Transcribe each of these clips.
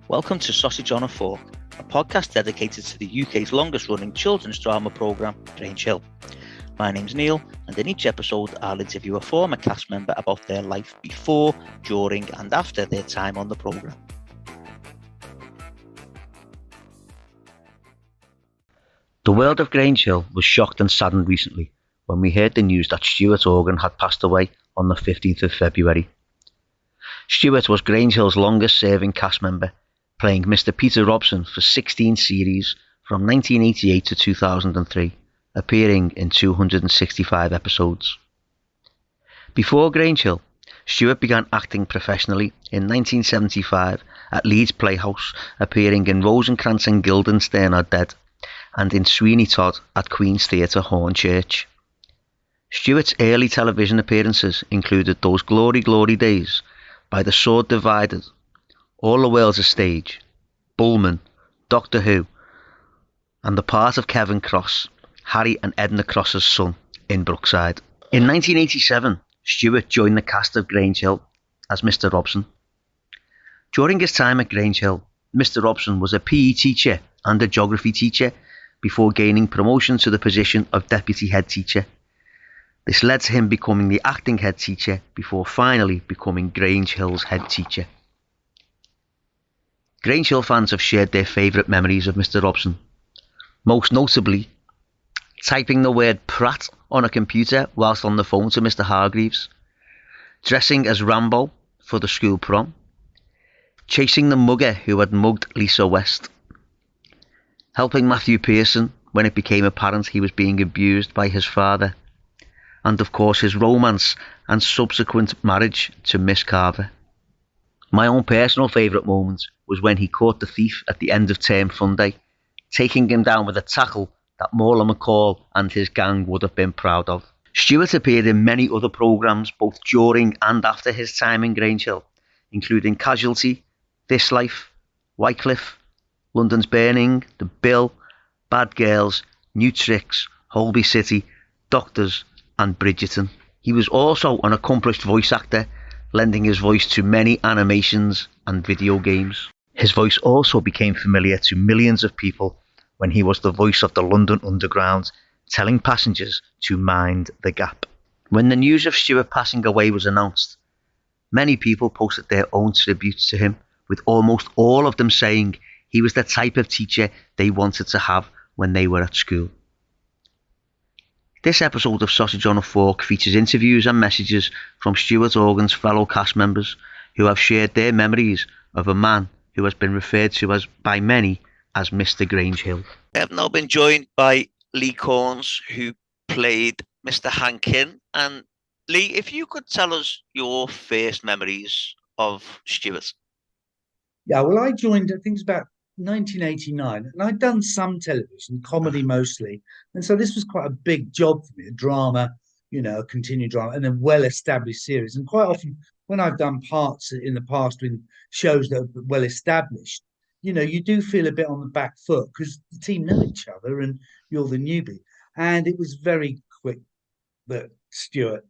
Welcome to Sausage on a Fork, a podcast dedicated to the UK's longest running children's drama programme, Grange Hill. My name's Neil, and in each episode I'll interview a former cast member about their life before, during and after their time on the programme. The world of Grange Hill was shocked and saddened recently when we heard the news that Stuart Organ had passed away on the 15th of February. Stuart was Grange Hill's longest serving cast member, playing Mr Peter Robson for 16 series from 1988 to 2003, appearing in 265 episodes. Before Grange Hill, Stuart began acting professionally in 1975 at Leeds Playhouse, appearing in Rosencrantz and Guildenstern Are Dead and in Sweeney Todd at Queen's Theatre, Hornchurch. Stuart's early television appearances included Those Glory Glory Days, By the Sword Divided, All the World's a Stage, Bullman, Doctor Who, and the part of Kevin Cross, Harry and Edna Cross's son, in Brookside. In 1987, Stuart joined the cast of Grange Hill as Mr Robson. During his time at Grange Hill, Mr Robson was a PE teacher and a geography teacher before gaining promotion to the position of deputy head teacher. This led to him becoming the acting head teacher before finally becoming Grange Hill's head teacher. Grange Hill fans have shared their favourite memories of Mr Robson, most notably typing the word Pratt on a computer whilst on the phone to Mr Hargreaves, dressing as Rambo for the school prom, chasing the mugger who had mugged Lisa West, helping Matthew Pearson when it became apparent he was being abused by his father, and of course his romance and subsequent marriage to Miss Carver. My own personal favourite moment was when he caught the thief at the end of term fun day, taking him down with a tackle that Morla McCall and his gang would have been proud of. Stuart appeared in many other programmes both during and after his time in Grange Hill, including Casualty, This Life, Wycliffe, London's Burning, The Bill, Bad Girls, New Tricks, Holby City, Doctors and Bridgerton. He was also an accomplished voice actor, lending his voice to many animations and video games. His voice also became familiar to millions of people when he was the voice of the London Underground, telling passengers to mind the gap. When the news of Stuart passing away was announced, many people posted their own tributes to him, with almost all of them saying he was the type of teacher they wanted to have when they were at school. This episode of Sausage on a Fork features interviews and messages from Stuart Organ's fellow cast members who have shared their memories of a man who has been referred to as by many as Mr Grange Hill. I have now been joined by Lee Corns, who played Mr Hankin. And Lee, if you could tell us your first memories of Stuart. Yeah, well, I joined, I think it was about 1989, and I'd done some television, comedy mostly. And so this was quite a big job for me, a drama, a continued drama, and a well-established series. And quite often, when I've done parts in the past in shows that are well-established, you do feel a bit on the back foot because the team know each other and you're the newbie. And it was very quick that Stuart,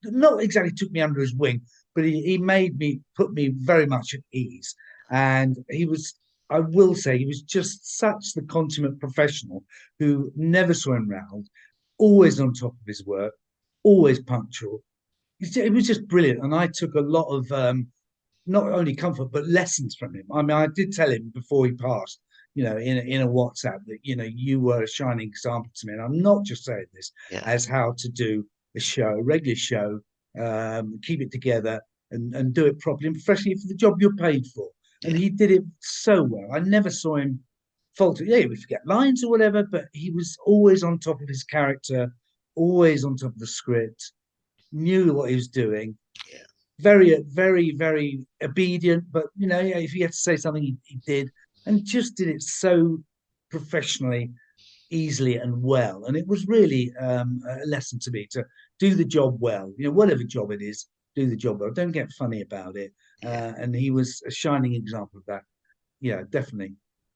not exactly took me under his wing, but he put me very much at ease. And I will say, he was just such the consummate professional who never saw him round, always on top of his work, always punctual. It was just brilliant. And I took a lot of not only comfort, but lessons from him. I mean, I did tell him before he passed, in a WhatsApp that, you were a shining example to me. And I'm not just saying this as how to do a regular show, keep it together and do it properly and professionally for the job you're paid for. And he did it so well. I never saw him falter. Yeah, he would forget lines or whatever, but he was always on top of his character, always on top of the script, knew what he was doing. Yeah. Very, very, very obedient. But, if he had to say something, he did. And just did it so professionally, easily and well. And it was really a lesson to me to do the job well. Whatever job it is, do the job well. Don't get funny about it. And he was a shining example of that. Yeah, definitely.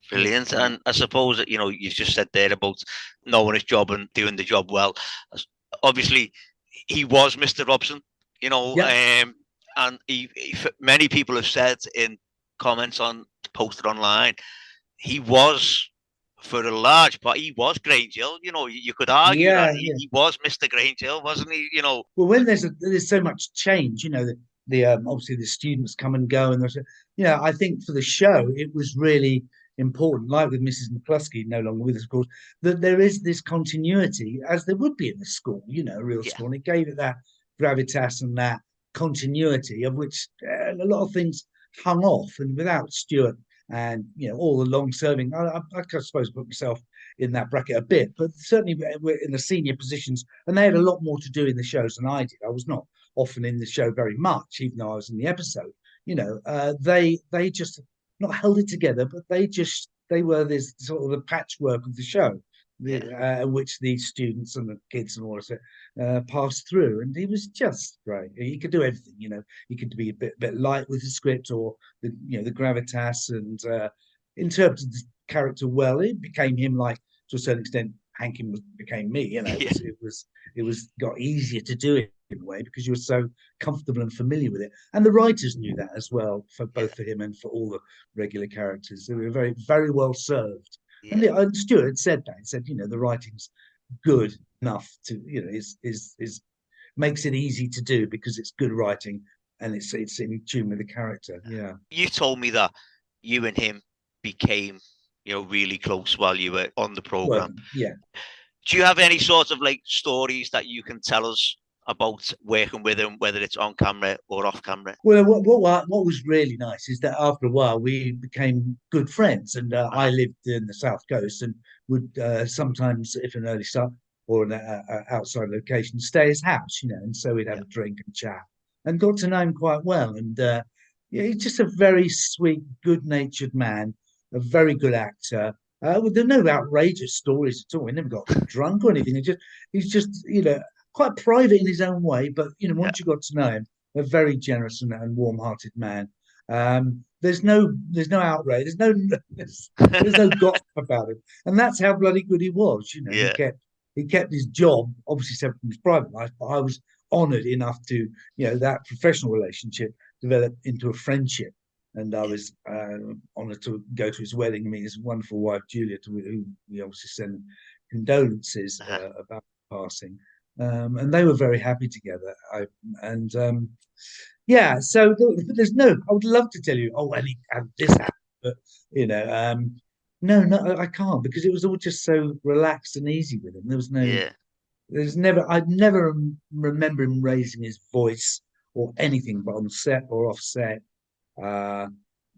Brilliant. And I suppose that, you just said there about knowing his job and doing the job well. Obviously, he was Mr. Robson, and many people have said in comments on posted online, he was, for a large part, he was Grange Hill. You know, you could argue that he was Mr Grange Hill, wasn't he? You know. Well, when there's so much change, you know, the obviously the students come and go, and there's, you know, I think for the show it was really important, like with Mrs. McCluskey no longer with us, of course, that there is this continuity as there would be in the school, you know, a real school, and it gave it that gravitas and that continuity of which a lot of things hung off, and without Stuart and, you know, all the long-serving, I suppose put myself in that bracket a bit, but certainly we're in the senior positions, and they had a lot more to do in the shows than I did. I was not often in the show very much, even though I was in the episode. You know, they just not held it together, but they were this sort of the patchwork of the show, which the students and the kids and all that passed through. And he was just great. He could do everything. You know, he could be a bit light with the script, or the gravitas, and interpreted the character well. It became him, like, to a certain extent, Hankin became me. You know, it was got easier to do it in a way because you were so comfortable and familiar with it, and the writers knew that as well, for both for him and for all the regular characters. They were very, very well served. And Stuart said that. He said, you know, the writing's good enough to, you know, is makes it easy to do because it's good writing and it's in tune with the character. Yeah. You told me that you and him became, you know, really close while you were on the program. Yeah. Do you have any sort of like stories that you can tell us about working with him, whether it's on camera or off camera? Well, what was really nice is that after a while we became good friends, and I lived in the South Coast and would sometimes, if an early start or an outside location, stay at his house, you know, and so we'd have a drink and chat, and got to know him quite well. And he's just a very sweet, good-natured man, a very good actor. There are no outrageous stories at all. He never got drunk or anything. He's just, you know, quite private in his own way, but, you know, once you got to know him, a very generous and warm-hearted man. There's no outrage. There's no gossip about him, and that's how bloody good he was. You know, he kept his job, obviously separate from his private life. But I was honoured enough to, you know, that professional relationship developed into a friendship, and I was honoured to go to his wedding, meet his wonderful wife Julia, to who we obviously send condolences about passing. And they were very happy together. So there's no, I would love to tell you, and this happened, but, you know, no, I can't, because it was all just so relaxed and easy with him. There was no, I'd never remember him raising his voice or anything, but on set or off set,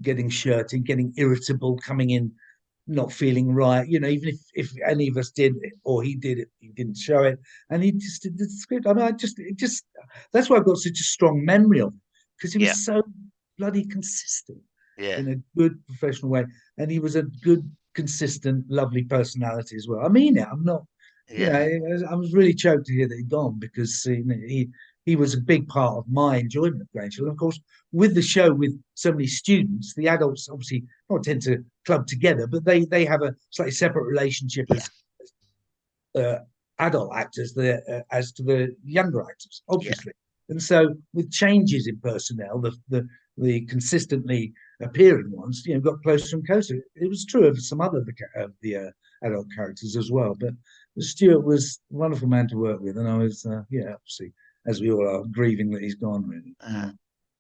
getting shirty, getting irritable, coming in not feeling right, you know, even if any of us did or he did it, he didn't show it, and he just did the script. I mean, that's why I've got such a strong memory of him, because he was so bloody consistent in a good professional way, and he was a good, consistent, lovely personality as well. I mean it. I'm not, you know, I was really choked to hear that he'd gone, because he was a big part of my enjoyment of Grange Hill. And of course, with the show, with so many students, the adults obviously not tend to club together, but they have a slightly separate relationship as adult actors as to the younger actors, obviously. And so with changes in personnel, the consistently appearing ones, you know, got closer and closer. It was true of some other of the adult characters as well. But Stuart was a wonderful man to work with, and I was, obviously, as we all are, grieving that he's gone, really.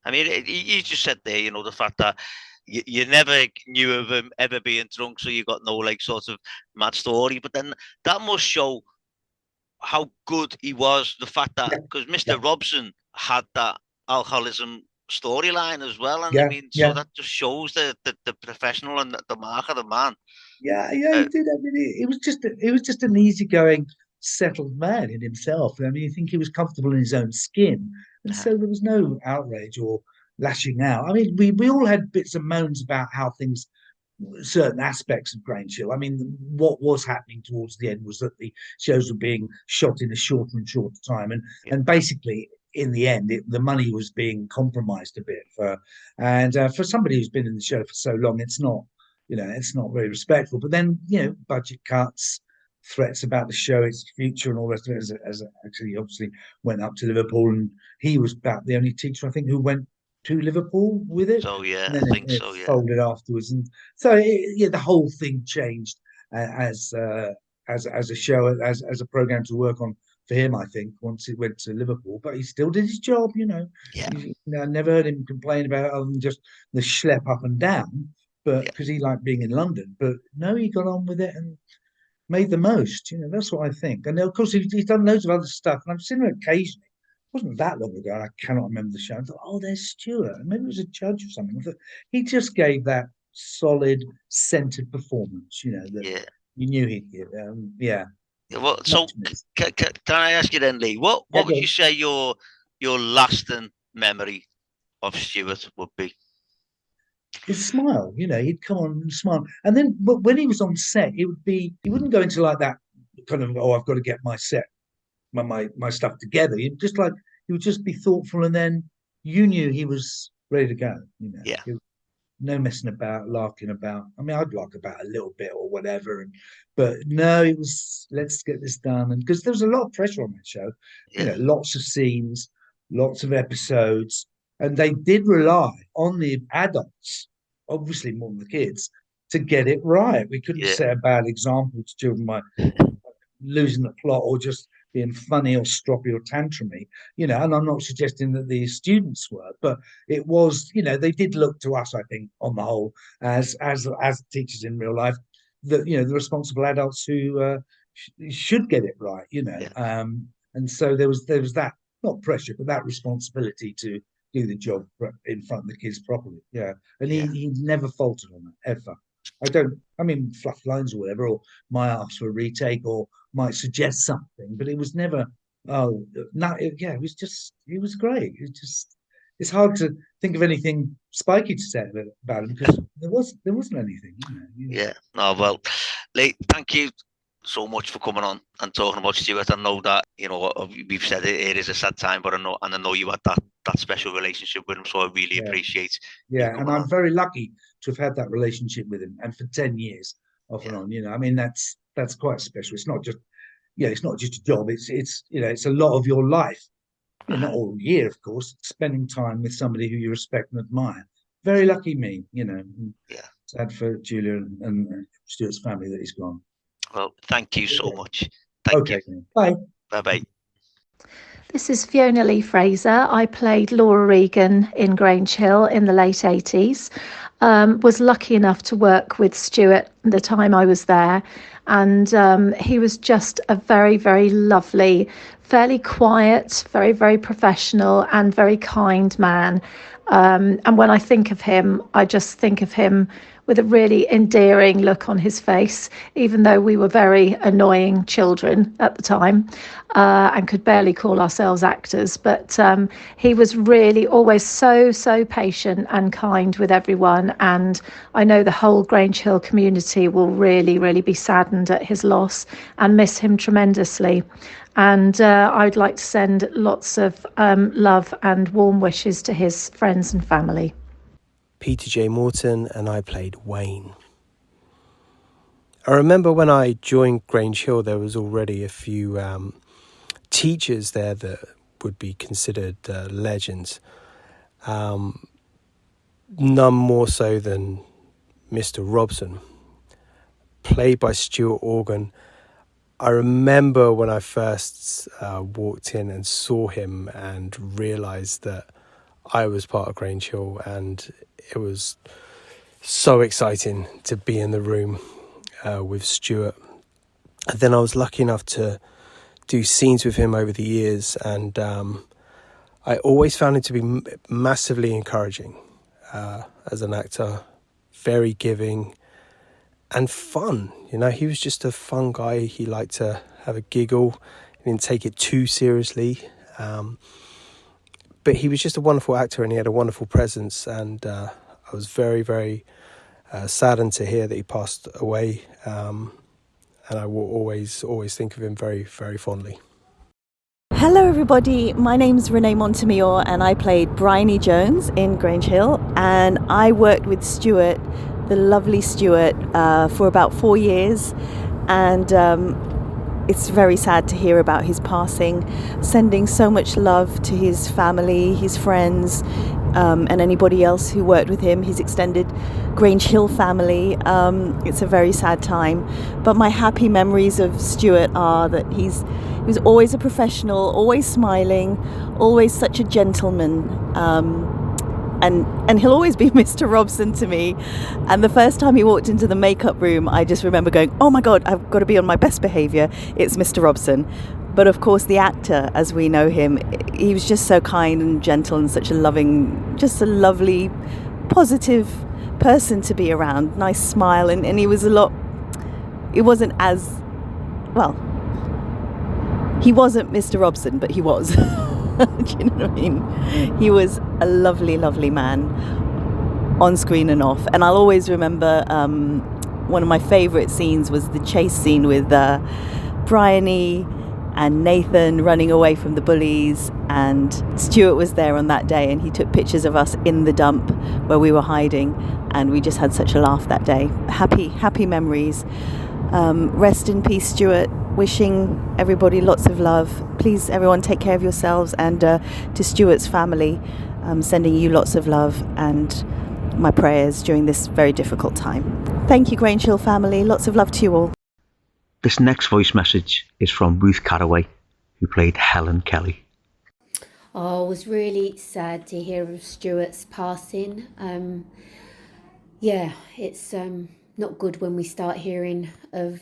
I mean, you just said there, you know, the fact that you never knew of him ever being drunk, so you got no, like, sort of mad story. But then that must show how good he was, the fact that, because Mr. Robson had that alcoholism storyline as well, and I mean, so that just shows the professional and the mark of the man. He did. I mean, it was just an easygoing, settled man in himself. I mean, I think he was comfortable in his own skin, and so there was no outrage or lashing out. I mean, we all had bits and moans about how things, certain aspects of Grange Hill. I mean, what was happening towards the end was that the shows were being shot in a shorter and shorter time, and basically, in the end, the money was being compromised a bit for somebody who's been in the show for so long. It's not, you know, it's not very respectful. But then, you know, budget cuts, threats about the show, its future, and all the rest of it, as actually obviously went up to Liverpool, and he was about the only teacher, I think, who went to Liverpool with it. So yeah, And then I think it so. Yeah, folded afterwards, and so the whole thing changed as a show, as a program to work on for him. I think once it went to Liverpool, but he still did his job. yeah, I never heard him complain about it other than just the schlep up and down. But yeah. because he liked being in London, but no, he got on with it and made the most. That's what I think. And of course, he's done loads of other stuff, and I've seen him occasionally. It wasn't that long ago. I cannot remember the show. I thought, oh, there's Stuart. Maybe it was a judge or something. I thought, he just gave that solid, centered performance. That Yeah. you knew he'd give. Yeah. Well, so can I ask you then, Lee? What would you say your lasting memory of Stuart would be? His smile. He'd come on and smile, and then but when he was on set, he wouldn't go into like that kind of, oh, I've got to get my set, my stuff together. He would just be thoughtful, and then you knew he was ready to go. Yeah. No messing about, larking about. I mean, I'd lark about a little bit or whatever, but no, it was, let's get this done. And because there was a lot of pressure on that show, lots of scenes, lots of episodes, and they did rely on the adults, obviously more than the kids, to get it right. We couldn't set a bad example to children by losing the plot or just being funny or stroppy or tantrumy, and I'm not suggesting that the students were, but it was, they did look to us, I think, on the whole, as teachers in real life, that the responsible adults who should get it right, and so there was that, not pressure, but that responsibility to do the job in front of the kids properly. And he never faltered on that ever. Fluff lines or whatever, or might ask for a retake or might suggest something, but it was never, it was great. It's hard to think of anything spiky to say about him because there wasn't anything. Yeah. No, well, Lee, thank you so much for coming on and talking about Stuart. I know that, we've said it is a sad time, but I know you had that special relationship with him, so I really appreciate. Yeah, and I'm very lucky to have had that relationship with him, and for 10 years off and on. That's quite special. It's not just a job. It's a lot of your life. Not all year, of course. Spending time with somebody who you respect and admire. Very lucky me. Sad for Julia and Stuart's family that he's gone. Well, thank you so much. Thank you. Bye. Bye-bye. This is Fiona Lee Fraser. I played Laura Regan in Grange Hill in the late 80s. Was lucky enough to work with Stuart the time I was there. And he was just a very, very lovely, fairly quiet, very, very professional and very kind man. And when I think of him, I just think of him with a really endearing look on his face, even though we were very annoying children at the time and could barely call ourselves actors. But he was really always so patient and kind with everyone. And I know the whole Grange Hill community will really, really be saddened at his loss and miss him tremendously. And I'd like to send lots of love and warm wishes to his friends and family. Peter J Morton, and I played Wayne. I remember when I joined Grange Hill, there was already a few teachers there that would be considered legends. None more so than Mr Robson, played by Stuart Organ. I remember when I first walked in and saw him and realised that I was part of Grange Hill, and it was so exciting to be in the room with Stuart. And then I was lucky enough to do scenes with him over the years, and I always found him to be massively encouraging as an actor, very giving and fun. He was just a fun guy. He liked to have a giggle. He didn't take it too seriously. But he was just a wonderful actor, and he had a wonderful presence. And I was very, very saddened to hear that he passed away. And I will always think of him very, very fondly. Hello everybody, my name's Renee Monor and I played Bryony Jones in Grange Hill, and I worked with Stuart, the lovely Stuart, for about 4 years, and it's very sad to hear about his passing. Sending so much love to his family, his friends, and anybody else who worked with him, his extended Grange Hill family. It's a very sad time. But my happy memories of Stuart are that he was always a professional, always smiling, always such a gentleman. And he'll always be Mr. Robson to me. And the first time he walked into the makeup room, I just remember going, oh my God, I've got to be on my best behaviour. It's Mr. Robson. But of course, the actor, as we know him, he was just so kind and gentle and such a lovely, positive person to be around. Nice smile. And he was it wasn't as, well, he wasn't Mr. Robson, but he was. Do you know what I mean? He was a lovely, lovely man on screen and off. And I'll always remember one of my favourite scenes was the chase scene with Bryony and Nathan running away from the bullies. And Stuart was there on that day and he took pictures of us in the dump where we were hiding. And we just had such a laugh that day. Happy, happy memories. Rest in peace, Stuart. Wishing everybody lots of love. Please, everyone, take care of yourselves. And to Stuart's family, sending you lots of love and my prayers during this very difficult time. Thank you, Grange Hill family. Lots of love to you all. This next voice message is from Ruth Carraway, who played Helen Kelly. Oh, I was really sad to hear of Stuart's passing. It's not good when we start hearing of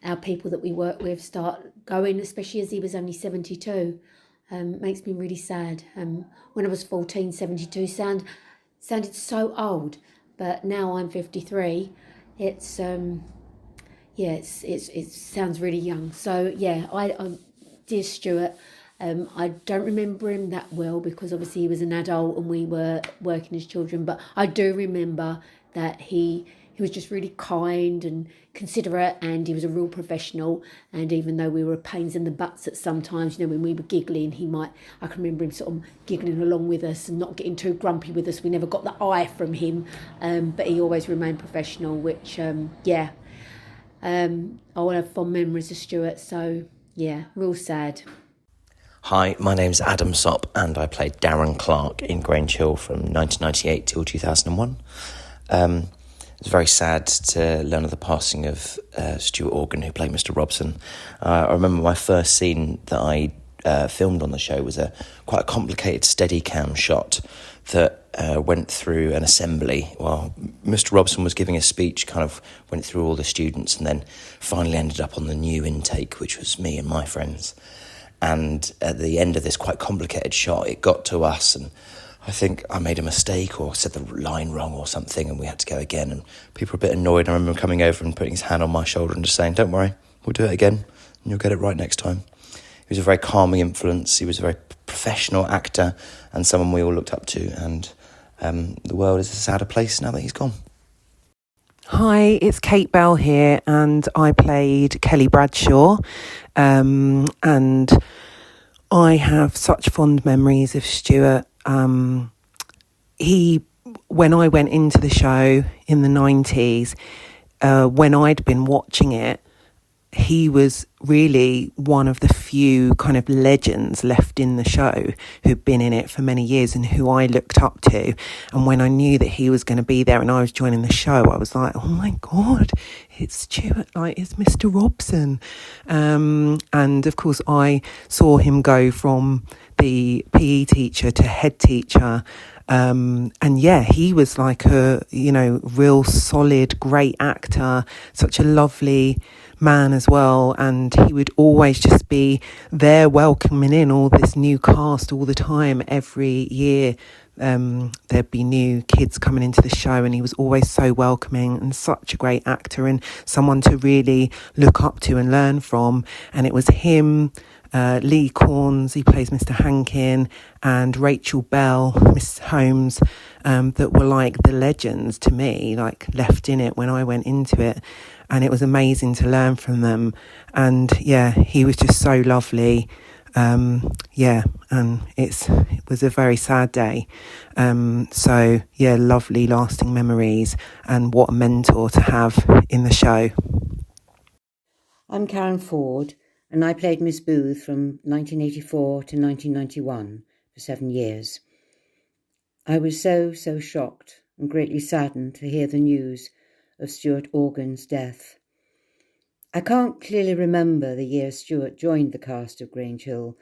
our people that we work with start going, especially as he was only 72. Makes me really sad. When I was 14, 72 sounded so old, but now I'm 53. It sounds really young. So yeah, I dear Stuart. I don't remember him that well because obviously he was an adult and we were working as children, but I do remember that he was just really kind and considerate, and he was a real professional. And even though we were pains in the butts at sometimes, when we were giggling, I can remember him sort of giggling along with us and not getting too grumpy with us. We never got the eye from him, but he always remained professional, which, I will have fond memories of Stuart. So, yeah, real sad. Hi, my name's Adam Sopp and I played Darren Clark in Grange Hill from 1998 till 2001. It was very sad to learn of the passing of Stuart Organ, who played Mr Robson. I remember my first scene that I filmed on the show was quite a complicated Steadicam shot that went through an assembly while Mr Robson was giving a speech, kind of went through all the students and then finally ended up on the new intake, which was me and my friends. And at the end of this quite complicated shot, it got to us and I think I made a mistake or said the line wrong or something and we had to go again and people were a bit annoyed. I remember him coming over and putting his hand on my shoulder and just saying, don't worry, we'll do it again and you'll get it right next time. He was a very calming influence. He was a very professional actor and someone we all looked up to, and the world is a sadder place now that he's gone. Hi, it's Kate Bell here and I played Kelly Bradshaw, and I have such fond memories of Stuart. When I went into the show in the 90s, when I'd been watching it, he was really one of the few kind of legends left in the show who'd been in it for many years and who I looked up to. And when I knew that he was going to be there and I was joining the show, I was like, oh my God, it's Stuart, it's Mr. Robson. And of course, I saw him go from the PE teacher to head teacher. And yeah, he was like a, real solid, great actor, such a lovely man as well, and he would always just be there welcoming in all this new cast all the time. Every year there'd be new kids coming into the show and he was always so welcoming and such a great actor and someone to really look up to and learn from. And it was him, Lee Corns, he plays Mr Hankin, and Rachel Bell, Miss Holmes, that were like the legends to me, like left in it when I went into it. And it was amazing to learn from them. And yeah, he was just so lovely. And it was a very sad day. So yeah, lovely lasting memories and what a mentor to have in the show. I'm Karen Ford and I played Miss Booth from 1984 to 1991 for 7 years. I was so shocked and greatly saddened to hear the news of Stuart Organ's death. I can't clearly remember the year Stuart joined the cast of Grange Hill,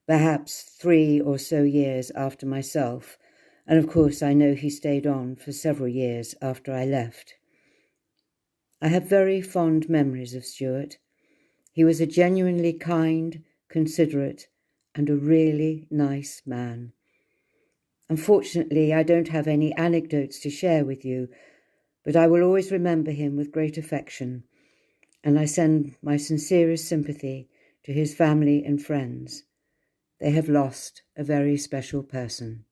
perhaps 3 or so years after myself, and of course I know he stayed on for several years after I left. I have very fond memories of Stuart. He was a genuinely kind, considerate, and a really nice man. Unfortunately, I don't have any anecdotes to share with you, but I will always remember him with great affection, and I send my sincerest sympathy to his family and friends. They have lost a very special person.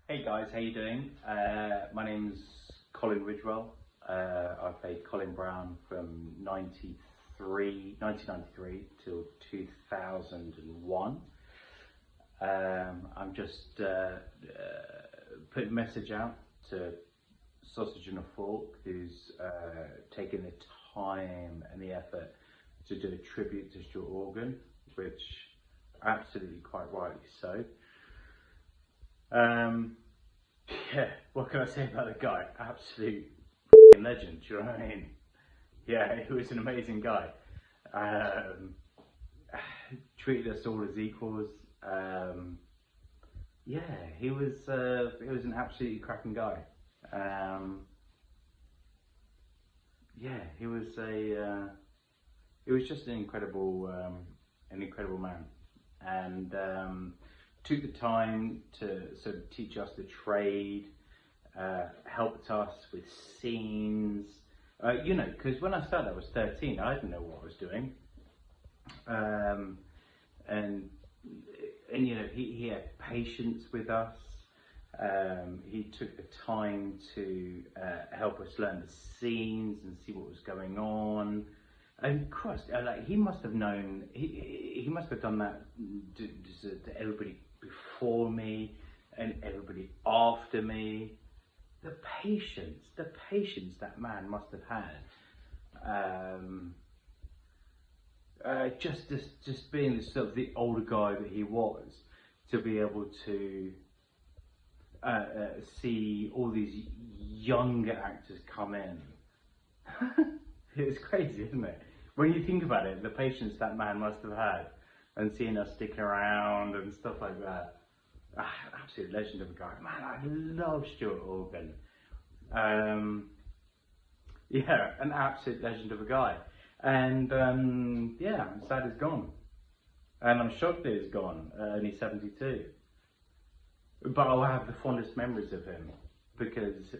Hey guys, how you doing? My name's Colin Ridgewell. I played Colin Brown from 1993 till 2001. I'm just putting a message out to Sausage and a Fork, who's taken the time and the effort to do a tribute to Stuart Organ, which absolutely quite rightly so. Yeah, what can I say about the guy? Absolute legend, do you know what I mean? Yeah, he was an amazing guy. Treated us all as equals. Yeah, he was an absolutely cracking guy. Yeah, he was just an incredible man, and took the time to sort of teach us the trade, helped us with scenes, you know, because when I started I was 13, I didn't know what I was doing, and you know, he had patience with us. He took the time to help us learn the scenes and see what was going on. And Christ, like, he must have known, he must have done that to everybody before me and everybody after me. The patience that man must have had. Just being the sort of the older guy that he was, to be able to see all these younger actors come in. It's crazy, isn't it? When you think about it, the patience that man must have had, and seeing us sticking around and stuff like that. Absolute legend of a guy. Man, I love Stuart Organ. Yeah, an absolute legend of a guy. And yeah, I'm sad he's gone. And I'm shocked that he's gone, only 72. But I'll have the fondest memories of him, because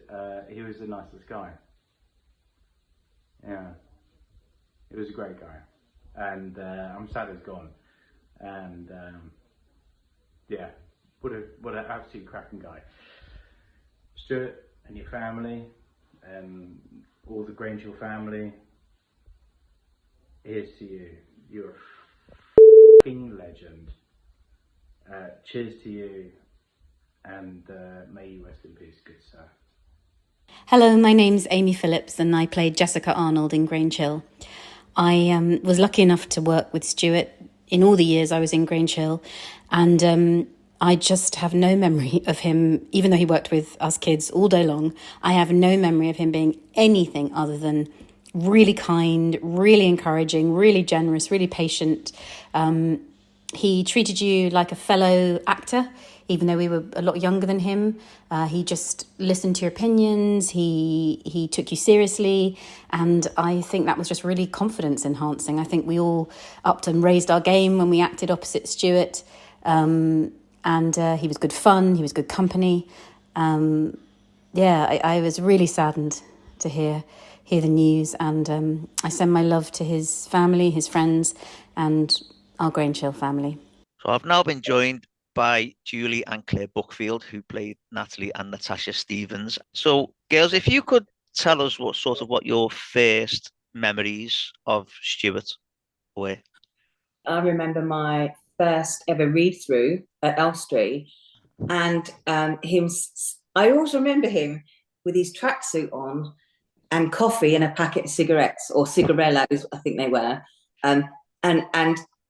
he was the nicest guy. Yeah, he was a great guy. And I'm sad he's gone. And yeah, what an absolute cracking guy. Stuart and your family, and all the Grange Hill family, here's to you. You're a f***ing legend. Cheers to you, and may you rest in peace, good sir. Hello, my name's Amy Phillips, and I played Jessica Arnold in Grange Hill. I was lucky enough to work with Stuart in all the years I was in Grange Hill, and I just have no memory of him, even though he worked with us kids all day long. I have no memory of him being anything other than really kind, really encouraging, really generous, really patient. He treated you like a fellow actor, even though we were a lot younger than him. He just listened to your opinions. He took you seriously. And I think that was just really confidence enhancing. I think we all upped and raised our game when we acted opposite Stuart. And he was good fun. He was good company. Yeah, I was really saddened to hear the news. And I send my love to his family, his friends, and our Grange Hill family. So I've now been joined by Julie and Claire Buckfield, who played Natalie and Natasha Stevens. So, girls, if you could tell us what your first memories of Stuart were. I remember my first ever read-through at Elstree, and I always remember him with his tracksuit on and coffee and a packet of cigarettes, or cigarellos, I think they were,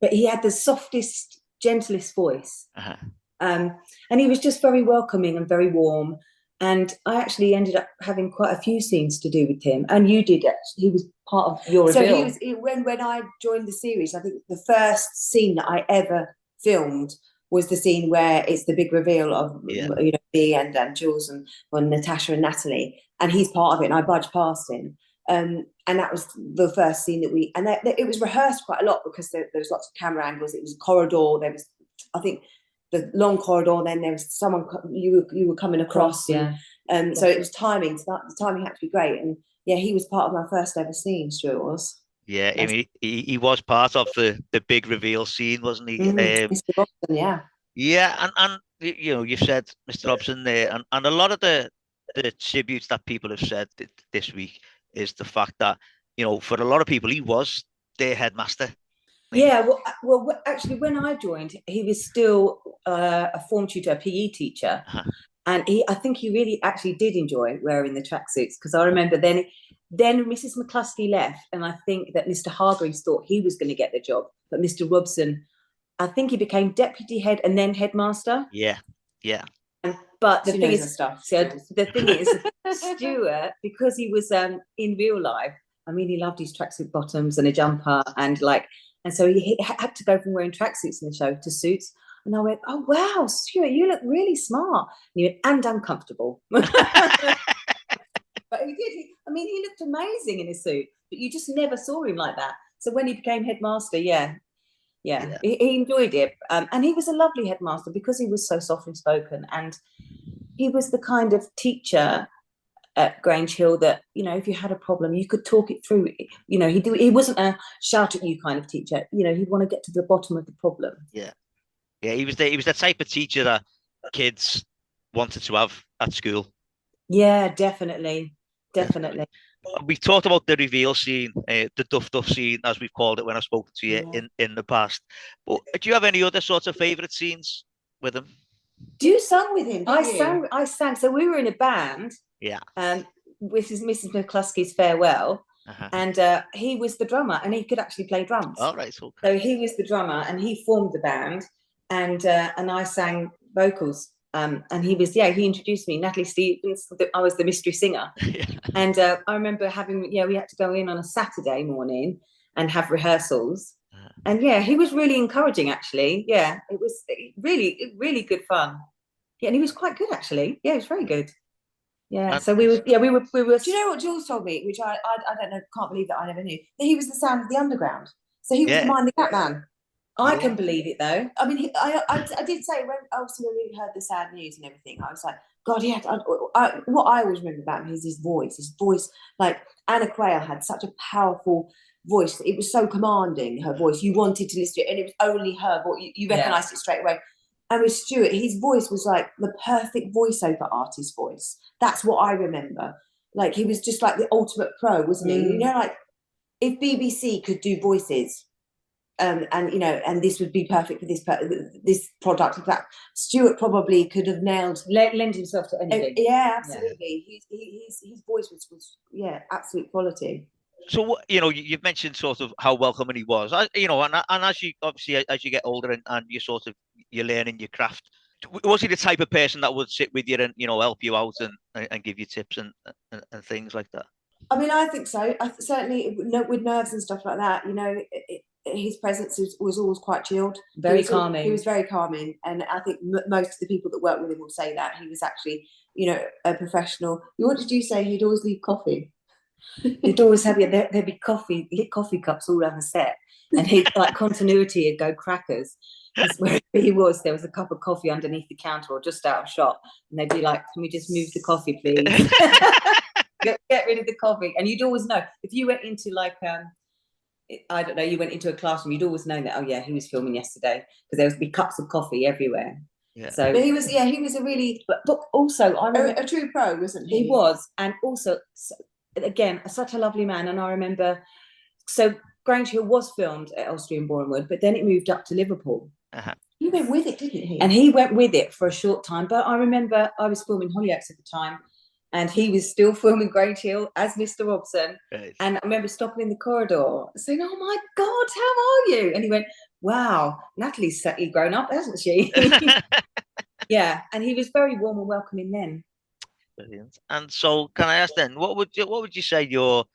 but he had the softest, gentlest voice. Uh-huh. And he was just very welcoming and very warm. And I actually ended up having quite a few scenes to do with him. And you did, actually. He was part of your reveal. So when I joined the series, I think the first scene that I ever filmed was the scene where it's the big reveal of me and Jules and Natasha and Natalie. And he's part of it, and I budged past him. And that was the first scene that it was rehearsed quite a lot because there was lots of camera angles. It was a corridor. There was, I think, the long corridor. Then there was someone you were coming across. So it was timing. So the timing had to be great. And yeah, he was part of my first ever scene. Stuart was. Yeah, I mean, he was part of the big reveal scene, wasn't he? Mr. Robson, yeah. Yeah, and you said Mr. Robson there, and a lot of the tributes that people have said this week is the fact that, for a lot of people, he was their headmaster. Yeah, well, actually, when I joined, he was still a form tutor, a PE teacher. And I think he really actually did enjoy wearing the tracksuits, because I remember then Mrs. McCluskey left, and I think that Mr. Hargreaves thought he was going to get the job, but Mr. Robson, I think he became deputy head and then headmaster. Yeah. But the thing is, Stuart, because he was in real life, I mean, he loved his tracksuit bottoms and a jumper, and so he had to go from wearing tracksuits in the show to suits. And I went, oh wow, Stuart, you look really smart. And he went, and uncomfortable. But he did. He looked amazing in his suit, but you just never saw him like that. So when he became headmaster, yeah. He enjoyed it, and he was a lovely headmaster because he was so softly spoken, and he was the kind of teacher at Grange Hill that, if you had a problem, you could talk it through. He wasn't a shout at you kind of teacher. He'd want to get to the bottom of the problem. Yeah, he was the type of teacher that kids wanted to have at school. Yeah, definitely. We've talked about the reveal scene, the Duff scene, as we've called it when I've spoken to you in the past. But do you have any other sorts of favourite scenes with him? You sung with him, I sang. So we were in a band. Yeah. This is Mrs. McCluskey's farewell. And he was the drummer, and he could actually play drums. All right. Okay. So he was the drummer, and he formed the band, and I sang vocals. And he introduced me, Natalie Stevens. I was the mystery singer. And I remember we had to go in on a Saturday morning and have rehearsals. And he was really encouraging, actually. Yeah, it was really good fun. Yeah, and he was quite good, actually. Yeah, he was very good. Yeah, so we were. Do you know what Jules told me, which I don't know, can't believe that I never knew, that he was the sound of the underground. So he was Mind the Gap Man. I can believe it, though. I mean, I did say when we heard the sad news and everything, I was like, God, what I always remember about him is his voice. His voice, like Anna Quayle had such a powerful voice. It was so commanding, her voice. You wanted to listen to it, and it was only her voice. You recognised it straight away. And with Stuart, his voice was like the perfect voiceover artist voice. That's what I remember. Like, he was just like the ultimate pro, wasn't he? Like, if BBC could do voices, and this would be perfect for this product. That Stuart probably could have lend himself to anything. Yeah, absolutely. His voice was absolute quality. So you've mentioned sort of how welcoming he was. And as you obviously as you get older and you're learning your craft, was he the type of person that would sit with you and help you out and give you tips and things like that? I mean, I think so. Certainly with nerves and stuff like that. His presence was always quite chilled. Very calming. He was very calming, and I think most of the people that work with him will say that he was actually, a professional. What did you say? He'd always leave coffee. He'd always have there'd be lit coffee cups all around the set, and he'd like continuity. He'd go crackers. Wherever he was, there was a cup of coffee underneath the counter or just out of shot, and they'd be like, "Can we just move the coffee, please?" Get rid of the coffee, and you'd always know if you went into I don't know, you went into a classroom, you'd always know that, oh yeah, he was filming yesterday, because there would be cups of coffee everywhere. Yeah. So but he was a really, but also I remember, a true pro, wasn't he? He was, and also again, such a lovely man. And I remember, so Grange Hill was filmed at Elstree and Bournemouth, but then it moved up to Liverpool. He went with it, didn't he? And he went with it for a short time. But I remember I was filming Hollyoaks at the time, and he was still filming Grange Hill as Mr. Robson. Right. And I remember stopping in the corridor saying, "Oh my God, how are you?" And he went, "Wow, Natalie's certainly grown up, hasn't she?" Yeah, and he was very warm and welcoming then. Brilliant. And so, can I ask then, what would you say your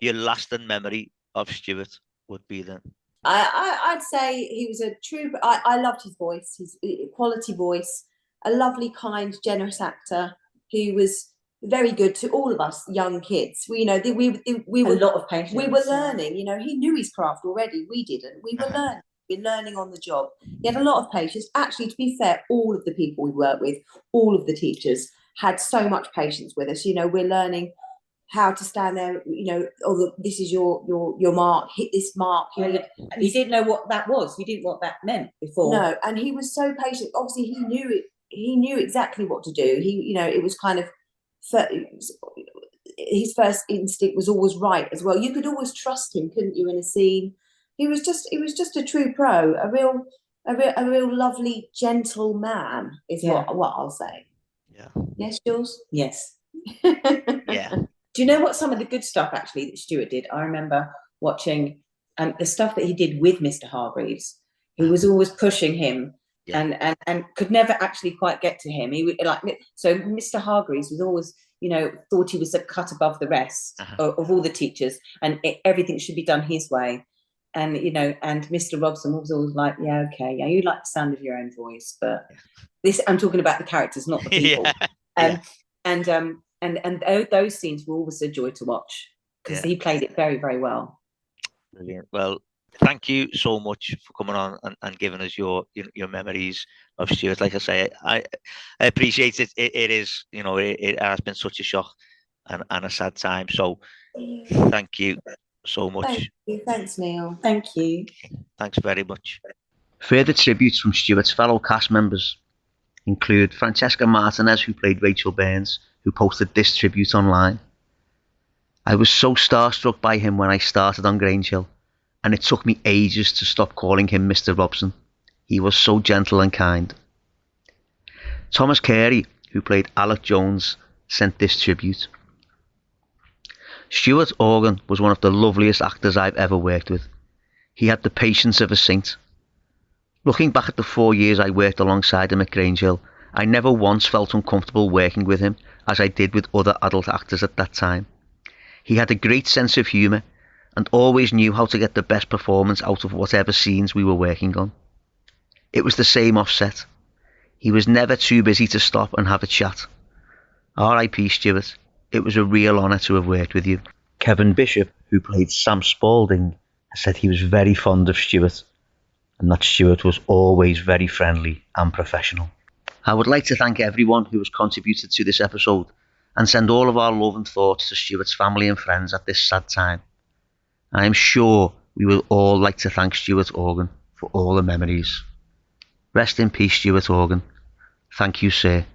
lasting memory of Stuart would be then? I'd say he was a true. I loved his voice, his quality voice, a lovely, kind, generous actor who was very good to all of us young kids. We were a lot of patience. We were learning. He knew his craft already. We didn't. We were learning. We're learning on the job. He had a lot of patience. Actually, to be fair, all of the people we worked with, all of the teachers had so much patience with us. We're learning how to stand there, this is your mark, hit this mark. He didn't know what that was. He didn't know what that meant before. No, and he was so patient. Obviously, he knew it. He knew exactly what to do. It was kind of his first instinct was always right as well. You could always trust him, couldn't you, in a scene? He was just a true pro, a real lovely, gentle man. Is what I'll say. Yeah. Yes, Jules. Yes. Yeah. Do you know what some of the good stuff actually that Stuart did? I remember watching the stuff that he did with Mr. Hargreaves. He was always pushing him and could never actually quite get to him. He would so Mr. Hargreaves was always, thought he was a cut above the rest of all the teachers, and everything should be done his way. And and Mr. Robson was always like, yeah, okay, yeah, you like the sound of your own voice, but this, I'm talking about the characters, not the people. And those scenes were always a joy to watch because he played it very, very well. Brilliant. Well, thank you so much for coming on and giving us your memories of Stuart. Like I say, I appreciate it. It is, it has been such a shock and a sad time. So thank you so much. Thank you. Thanks, Neil. Thank you. Thanks very much. Further tributes from Stuart's fellow cast members include Francesca Martinez, who played Rachel Burns, who posted this tribute online. I was so starstruck by him when I started on Grange Hill, and it took me ages to stop calling him Mr. Robson. He was so gentle and kind. Thomas Carey, who played Alec Jones, sent this tribute. Stuart Organ was one of the loveliest actors I've ever worked with. He had the patience of a saint. Looking back at the 4 years I worked alongside him at Grange Hill, I never once felt uncomfortable working with him as I did with other adult actors at that time. He had a great sense of humour and always knew how to get the best performance out of whatever scenes we were working on. It was the same offset. He was never too busy to stop and have a chat. R.I.P. Stuart. It was a real honour to have worked with you. Kevin Bishop, who played Sam Spaulding, said he was very fond of Stuart and that Stuart was always very friendly and professional. I would like to thank everyone who has contributed to this episode and send all of our love and thoughts to Stuart's family and friends at this sad time. I am sure we will all like to thank Stuart Organ for all the memories. Rest in peace, Stuart Organ. Thank you, sir.